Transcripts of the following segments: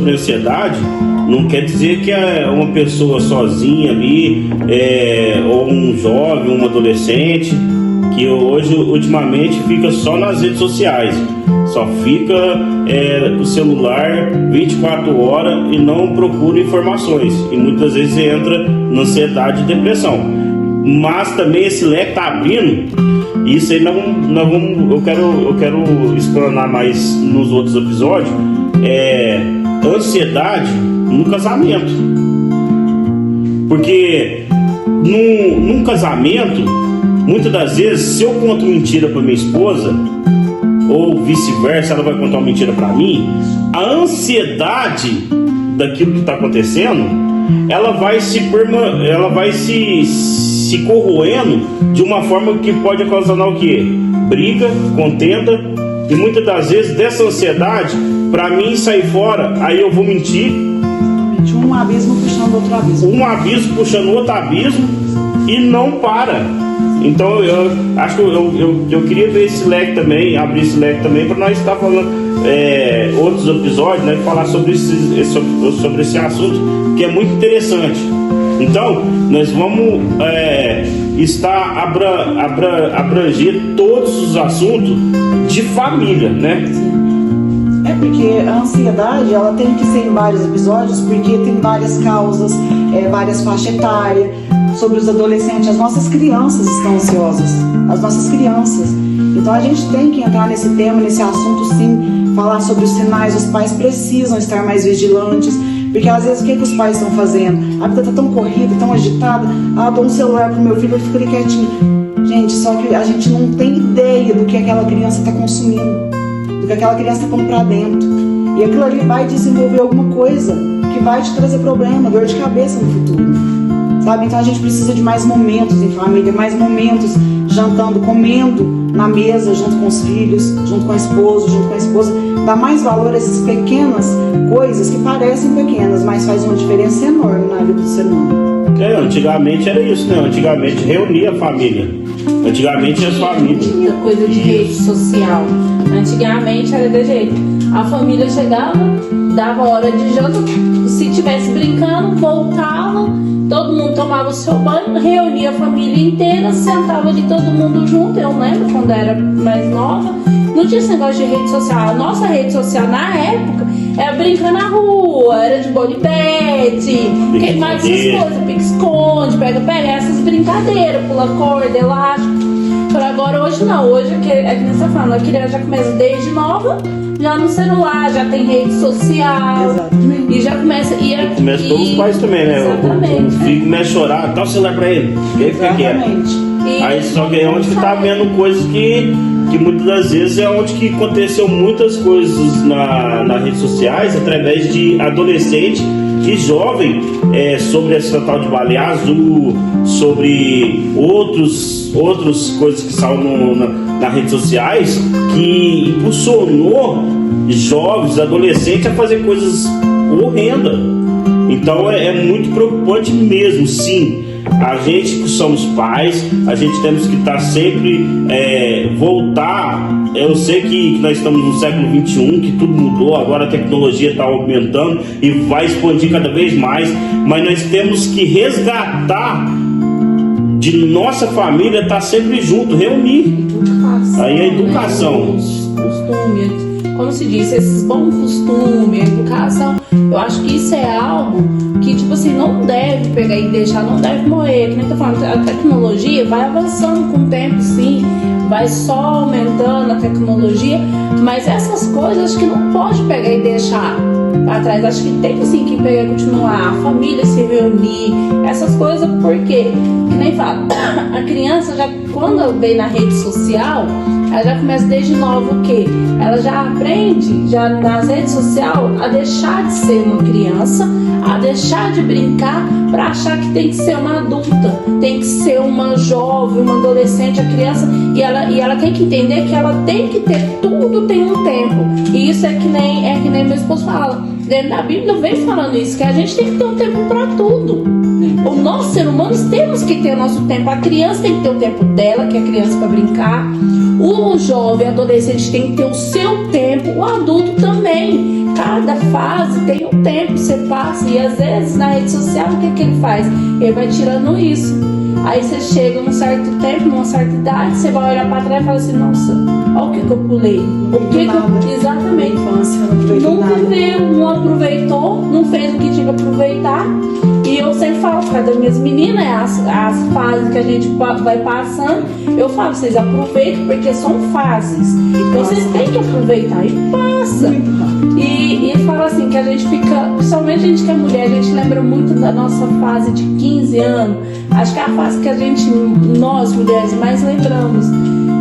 sobre ansiedade, não quer dizer que é uma pessoa sozinha ali, ou um jovem, um adolescente, que hoje, ultimamente, fica só nas redes sociais. Só fica com o celular 24 horas e não procura informações. E muitas vezes entra na ansiedade e depressão. Mas também esse leque está abrindo. Isso aí eu quero explanar mais nos outros episódios. Ansiedade no casamento. Porque num casamento, muitas das vezes, se eu conto mentira para minha esposa, ou vice-versa, ela vai contar uma mentira para mim, a ansiedade daquilo que está acontecendo, ela vai se corroendo de uma forma que pode ocasionar o quê? Briga, contenda, e muitas das vezes dessa ansiedade, para mim sair fora, aí eu vou mentir. Um abismo puxando outro abismo. Um abismo puxando outro abismo e não para. Então eu acho que eu queria ver esse leque também, abrir esse leque também para nós estar falando outros episódios, né, falar sobre esse assunto que é muito interessante. Então nós vamos abranger todos os assuntos de família, né? Porque a ansiedade, ela tem que ser em vários episódios, porque tem várias causas, várias faixas etárias. Sobre os adolescentes, as nossas crianças estão ansiosas, as nossas crianças. Então a gente tem que entrar nesse tema, nesse assunto, sim, falar sobre os sinais. Os pais precisam estar mais vigilantes, porque às vezes o que os pais estão fazendo? A vida está tão corrida, tão agitada. Dou um celular pro meu filho, ele fica ali quietinho. Gente, só que a gente não tem ideia do que aquela criança está consumindo, do que aquela criança está pondo pra dentro. E aquilo ali vai desenvolver alguma coisa que vai te trazer problema, dor de cabeça no futuro. Sabe? Então a gente precisa de mais momentos em família, mais momentos jantando, comendo na mesa, junto com os filhos, junto com o esposo, junto com a esposa. Dá mais valor a essas pequenas coisas que parecem pequenas, mas faz uma diferença enorme na vida do ser humano. Antigamente era isso, né? Antigamente reunia a família. Antigamente as famílias. Não tinha coisa de rede social. Antigamente era de jeito. A família chegava, dava hora de janta, se estivesse brincando, voltava. Todo mundo tomava o seu banho, reunia a família inteira, sentava ali todo mundo junto. Eu lembro quando era mais nova, não tinha esse negócio de rede social. A nossa rede social na época era brincar na rua, era de bolibete, que mais essas coisas, pique-esconde, pega essas brincadeiras, pula corda, elástico. Por agora, hoje não, hoje é que nem você tá falando, a criança já começa desde nova, já no celular, já tem rede social. Exatamente. E já começa. Começa pelos pais também, né? Exatamente. O filho começa a chorar, dá o celular pra ele. E aí fica quieto. Aí só que é onde que tá vendo coisas que muitas das vezes é onde que aconteceu muitas coisas nas redes sociais, através de adolescente e jovem, sobre essa tal de baleia azul, sobre outras coisas que saem nas redes sociais, que impulsionou jovens, adolescentes a fazer coisas horrendas. Então é muito preocupante mesmo, sim. A gente que somos pais, a gente temos que estar sempre voltar. Eu sei que nós estamos no século XXI, que tudo mudou, agora a tecnologia está aumentando e vai expandir cada vez mais, mas nós temos que resgatar de nossa família, estar sempre junto, reunir. Aí a educação, costumes, como se diz, esses bons costumes, educação, eu acho que isso é algo que, tipo assim, não deve pegar e deixar, não deve morrer. Que nem tô falando, a tecnologia vai avançando com o tempo, sim, vai só aumentando a tecnologia, mas essas coisas acho que não pode pegar e deixar para trás. Acho que tem sim que pegar e continuar, a família se reunir, essas coisas, porque, que nem fala, a criança já, quando vem na rede social, ela já começa desde nova o quê? Ela já aprende, já nas redes sociais, a deixar de ser uma criança, a deixar de brincar para achar que tem que ser uma adulta, tem que ser uma jovem, uma adolescente, a criança, e ela tem que entender que ela tem que ter tudo, tem um tempo. E isso é que nem meu esposo fala. Dentro da Bíblia vem falando isso, que a gente tem que ter um tempo para tudo. Nós, seres humanos, temos que ter o nosso tempo. A criança tem que ter o tempo dela, que é a criança para brincar. O jovem, adolescente tem que ter o seu tempo. O adulto também. Cada fase tem um tempo que você passa. E às vezes na rede social, o que ele faz? Ele vai tirando isso. Aí você chega num certo tempo, numa certa idade, você vai olhar para trás e fala assim, nossa, olha o que eu pulei. Exatamente. Não viveu, não aproveitou, não fez o que tinha que aproveitar. E eu sempre falo para das minhas meninas, as fases que a gente vai passando, eu falo, vocês aproveitem porque são fases. Então vocês têm que aproveitar e passa. E fala assim, que a gente fica, principalmente a gente que é mulher, a gente lembra muito da nossa fase de 15 anos. Acho que é a fase que nós mulheres mais lembramos.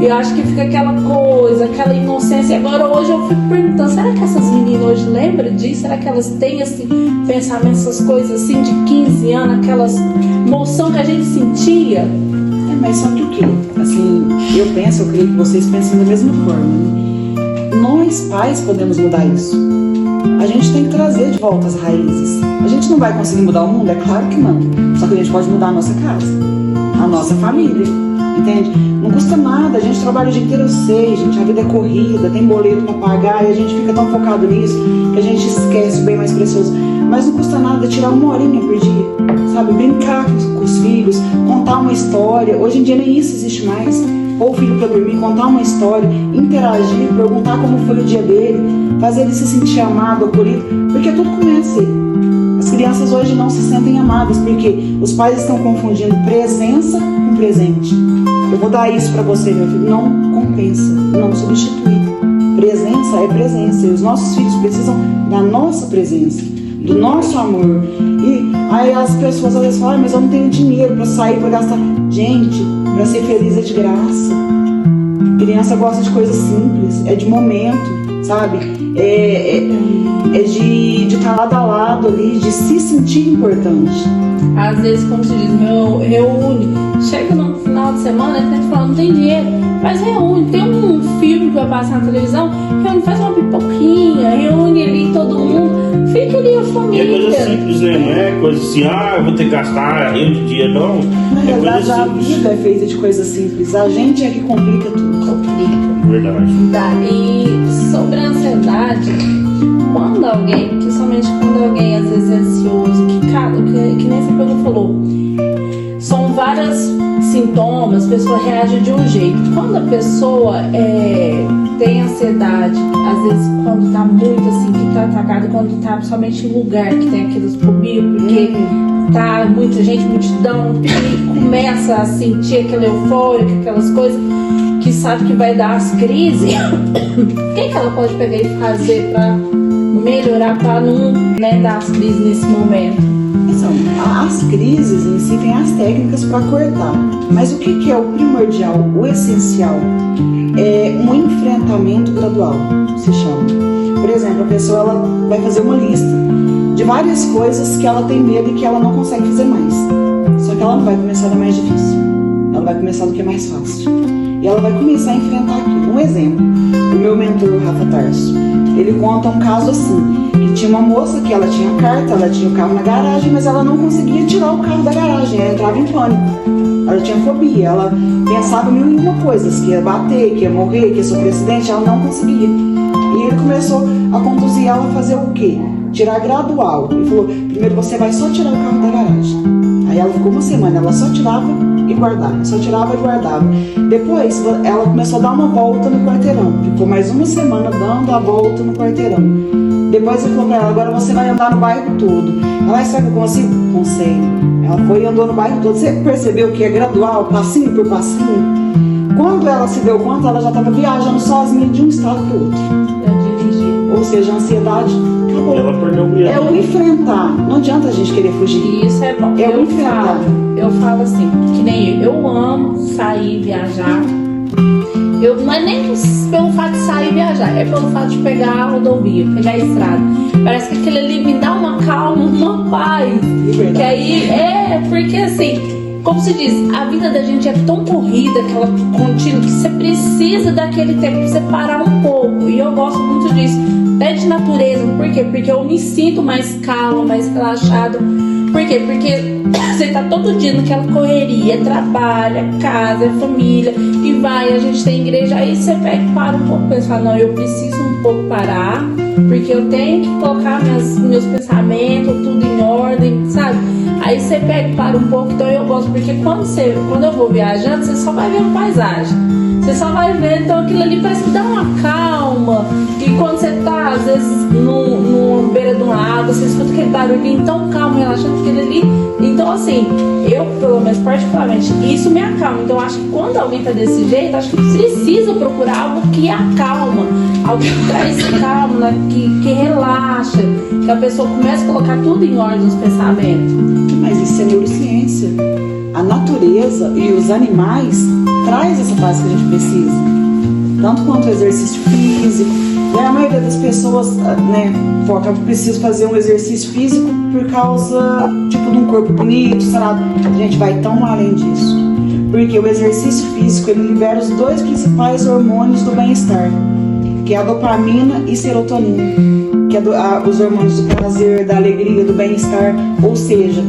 E eu acho que fica aquela coisa, aquela inocência. Agora hoje eu fico perguntando, será que essas meninas hoje lembram disso? Será que elas têm esse pensamento, essas coisas assim de 15 anos, aquelas emoção que a gente sentia? Mas só que o quê? Assim, eu creio que vocês pensam da mesma forma, né? Nós, pais, podemos mudar isso. A gente tem que trazer de volta as raízes. A gente não vai conseguir mudar o mundo? É claro que não. Só que a gente pode mudar a nossa casa, a nossa família, entende? Não custa nada, a gente trabalha o dia inteiro, eu sei, gente, a vida é corrida, tem boleto pra pagar e a gente fica tão focado nisso que a gente esquece o bem mais precioso. Mas não custa nada tirar uma horinha por dia, sabe? Brincar com os filhos, contar uma história. Hoje em dia nem isso existe mais. Pôr o filho pra dormir, contar uma história, interagir, perguntar como foi o dia dele, fazer ele se sentir amado, acolhido, porque tudo começa aí. As crianças hoje não se sentem amadas porque os pais estão confundindo presença com presente. Eu vou dar isso para você, meu filho. Não compensa, não substitui. Presença é presença. E os nossos filhos precisam da nossa presença, do nosso amor. E aí as pessoas às vezes falam, mas eu não tenho dinheiro para sair, para gastar. Gente, para ser feliz é de graça. Criança gosta de coisas simples, é de momento, sabe? É de estar lado a lado ali, de se sentir importante. Às vezes, como se diz, reúne. Chega no final de semana, a gente fala, não tem dinheiro, mas reúne. Tem um filme que vai passar na televisão, reúne, faz uma pipoquinha, reúne ali todo mundo, fica ali a família. E é coisa simples, né? Não é coisa assim, eu vou ter que gastar rio de dia, não. Na verdade, a vida é feita de coisas simples. A gente é que complica tudo. Verdade. E sobre a ansiedade, quando alguém, principalmente quando alguém às vezes é ansioso, que nem você falou, são vários sintomas, a pessoa reage de um jeito. Quando a pessoa tem ansiedade, às vezes quando tá muito assim, que tá atacada, quando tá principalmente em lugar que tem aquelas fobias, porque tá muita gente, multidão, e começa a sentir aquela eufórica, aquelas coisas, que sabe que vai dar as crises, o que ela pode pegar e fazer para melhorar, para não dar as crises nesse momento? Então, as crises em si tem as técnicas para cortar, mas o que é o primordial, o essencial? É um enfrentamento gradual, se chama. Por exemplo, a pessoa ela vai fazer uma lista de várias coisas que ela tem medo e que ela não consegue fazer mais. Só que ela não vai começar da mais difícil, ela vai começar do que é mais fácil. E ela vai começar a enfrentar aquilo. Um exemplo, o meu mentor, o Rafa Tarso, ele conta um caso assim, que tinha uma moça que ela tinha carta, ela tinha o carro na garagem, mas ela não conseguia tirar o carro da garagem, ela entrava em pânico. Ela tinha fobia, ela pensava mil e uma coisas, que ia bater, que ia morrer, que ia sofrer acidente, ela não conseguia. E ele começou a conduzir ela a fazer o quê? Tirar gradual. Ele falou, primeiro você vai só tirar o carro da garagem. Aí ela ficou uma semana, ela só tirava e guardava, só tirava e guardava. Depois ela começou a dar uma volta no quarteirão, ficou mais uma semana dando a volta no quarteirão. Depois ele falou pra ela, agora você vai andar no bairro todo. Ela, será que eu consigo? Consigo. Ela foi e andou no bairro todo. Você percebeu que é gradual, passinho por passinho? Quando ela se deu conta, ela já estava viajando sozinha de um estado para o outro. Ou seja, a ansiedade acabou. Ela perdeu o medo. É o enfrentar. Não adianta a gente querer fugir. Isso é bom. É o enfrentar. Eu falo assim, que nem eu amo sair, viajar. Não é nem pelo fato de sair e viajar, é pelo fato de pegar a rodovia, pegar a estrada. Parece que aquele ali me dá uma calma, uma paz. Que aí porque assim, como se diz, a vida da gente é tão corrida, aquela contínua, que você precisa daquele tempo pra você parar um pouco. E eu gosto muito disso, até de natureza. Por quê? Porque eu me sinto mais calma, mais relaxada. Por quê? Porque você tá todo dia naquela correria, trabalha, casa, família, e vai, a gente tem igreja, aí você pega e para um pouco, pensa, fala, não, eu preciso um pouco parar, porque eu tenho que colocar meus pensamentos, tudo em ordem, sabe? Aí você pega e para um pouco, então eu gosto, porque quando eu vou viajando, você só vai vendo paisagem. Você só vai ver, então aquilo ali parece que dá uma calma. E quando você tá, às vezes, no beira de uma água, você escuta aquele barulhinho tão calmo, relaxando aquele ali. Então, assim, eu, pelo menos, particularmente, isso me acalma. Então, acho que quando alguém tá desse jeito, acho que precisa procurar algo que acalma. Algo que traz calma, né? que relaxa. Que a pessoa comece a colocar tudo em ordem nos pensamentos. Mas isso é neurociência. A natureza e os animais traz essa paz que a gente precisa, tanto quanto o exercício físico. E a maioria das pessoas, né, precisa fazer um exercício físico por causa, tipo, de um corpo bonito, sabe? A gente vai tão além disso, porque o exercício físico, ele libera os dois principais hormônios do bem-estar, que é a dopamina e serotonina, que é os hormônios do prazer, da alegria, do bem-estar, ou seja,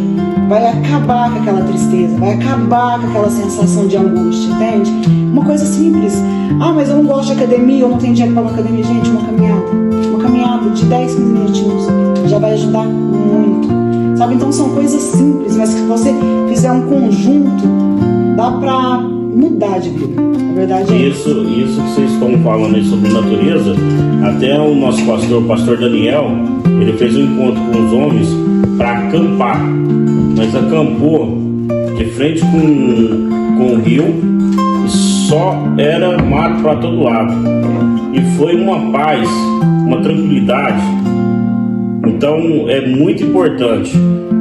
vai acabar com aquela tristeza, vai acabar com aquela sensação de angústia, entende? Uma coisa simples. Ah, mas eu não gosto de academia, eu não tenho dinheiro para uma academia. Gente, uma caminhada de 10, 15 minutinhos já vai ajudar muito, sabe? Então são coisas simples, mas que se você fizer um conjunto, dá pra mudar de vida. A verdade é isso que vocês estão falando aí sobre natureza, até o nosso pastor, o pastor Daniel, ele fez um encontro com os homens para acampar, mas acampou de frente com o rio e só era mato para todo lado, e foi uma paz, uma tranquilidade. Então é muito importante,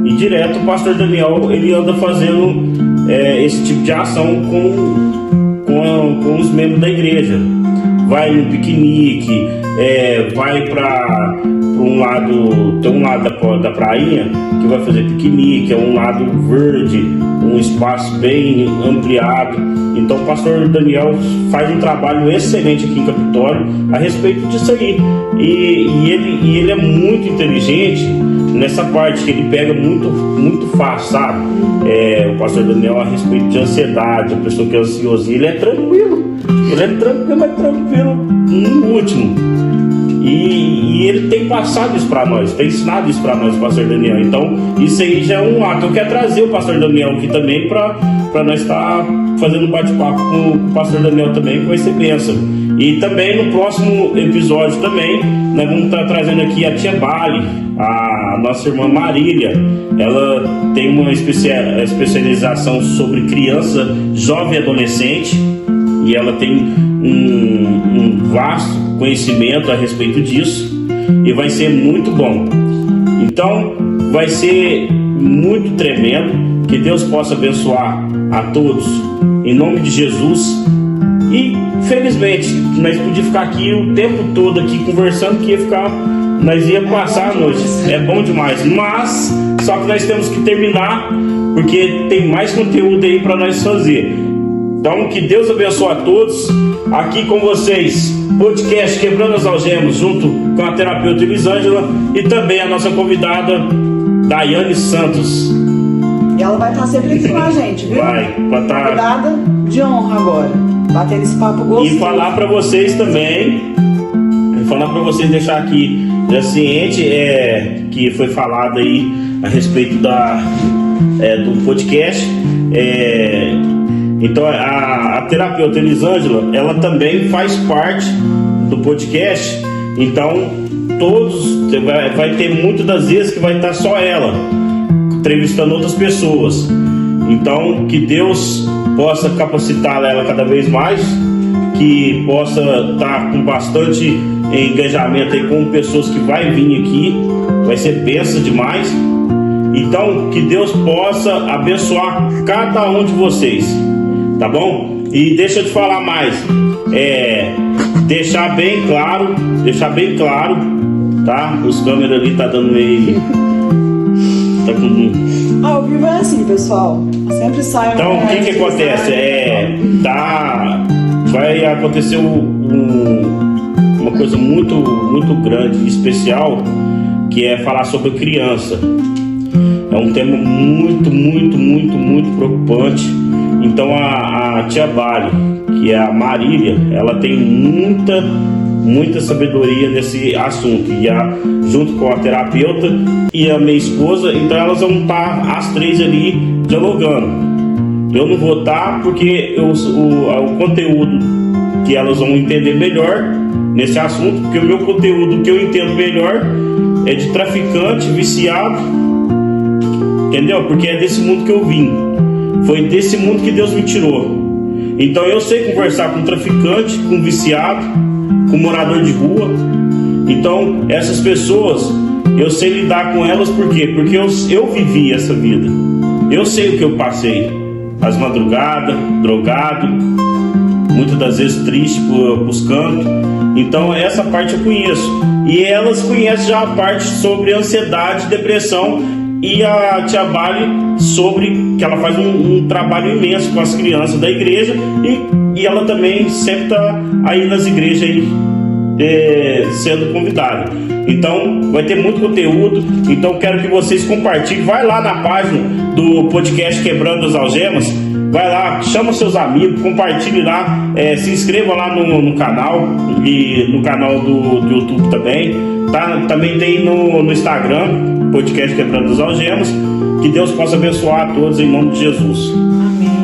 e direto o pastor Daniel, ele anda fazendo esse tipo de ação com os membros da igreja. Vai no piquenique, vai para um lado, tem um lado da prainha que vai fazer piquenique, é um lado verde, um espaço bem ampliado. Então o pastor Daniel faz um trabalho excelente aqui em Capitólio a respeito disso aí, e ele é muito inteligente nessa parte, que ele pega muito fácil, sabe? O pastor Daniel, a respeito de ansiedade, a pessoa que é ansiosa, ele é tranquilo, mas tranquilo no último. E ele tem passado isso para nós, tem ensinado isso para nós, o pastor Daniel. Então isso aí já é um ato. Eu quero trazer o pastor Daniel aqui também para nós estar fazendo um bate-papo com o pastor Daniel também, que vai ser bênção. E também no próximo episódio também nós vamos estar trazendo aqui a tia Bali, a nossa irmã Marília. Ela tem uma especialização sobre criança, jovem e adolescente, e ela tem um vasto conhecimento a respeito disso, e vai ser muito bom. Então vai ser muito tremendo. Que Deus possa abençoar a todos em nome de Jesus. E felizmente nós podíamos ficar aqui o tempo todo aqui conversando, que nós ia passar a noite. É bom demais, mas só que nós temos que terminar, porque tem mais conteúdo aí para nós fazer. Então que Deus abençoe a todos. Aqui com vocês, podcast Quebrando as Algemas, junto com a terapeuta Elisângela e também a nossa convidada Daiane Santos. E ela vai estar sempre aqui com a gente, viu? Vai estar convidada de honra agora, batendo esse papo gostoso. E falar para vocês também, deixar aqui já ciente, que foi falado aí a respeito do podcast. Então a terapeuta Elisângela, ela também faz parte do podcast. Então vai ter muitas das vezes que vai estar só ela entrevistando outras pessoas. Então que Deus possa capacitar ela cada vez mais, que possa estar com bastante engajamento aí com pessoas que vai vir aqui, vai ser bênção demais. Então que Deus possa abençoar cada um de vocês, tá bom? E deixa eu te falar mais, deixar bem claro, tá? Os câmeras ali tá dando meio, tá com... Ao vivo é assim, pessoal, sempre sai. Então o que acontece? Vai acontecer uma coisa muito grande e especial, que é falar sobre criança. É um tema muito, muito, muito, muito preocupante. Então a tia Bali, que é a Marília, ela tem muita sabedoria nesse assunto. E junto com a terapeuta e a minha esposa, então elas vão estar as três ali dialogando. Eu não vou estar porque o conteúdo que elas vão entender melhor nesse assunto, porque o meu conteúdo que eu entendo melhor é de traficante, viciado, entendeu? Porque é desse mundo que eu vim, foi desse mundo que Deus me tirou. Então eu sei conversar com traficante, com viciado, com morador de rua. Então essas pessoas, eu sei lidar com elas. Por quê? Porque eu vivi essa vida, eu sei o que eu passei, as madrugadas, drogado, muitas das vezes triste buscando. Então essa parte eu conheço, e elas conhecem já a parte sobre ansiedade, depressão, e a tia Bali sobre que ela faz um trabalho imenso com as crianças da igreja, e ela também sempre está aí nas igrejas aí, sendo convidada. Então vai ter muito conteúdo. Então quero que vocês compartilhem. Vai lá na página do podcast Quebrando as Algemas, vai lá, chama seus amigos, compartilhe lá, se inscreva lá no canal, e no canal do YouTube também, tá? Também tem no Instagram, podcast Quebrando as Algemas. Que Deus possa abençoar a todos em nome de Jesus. Amém.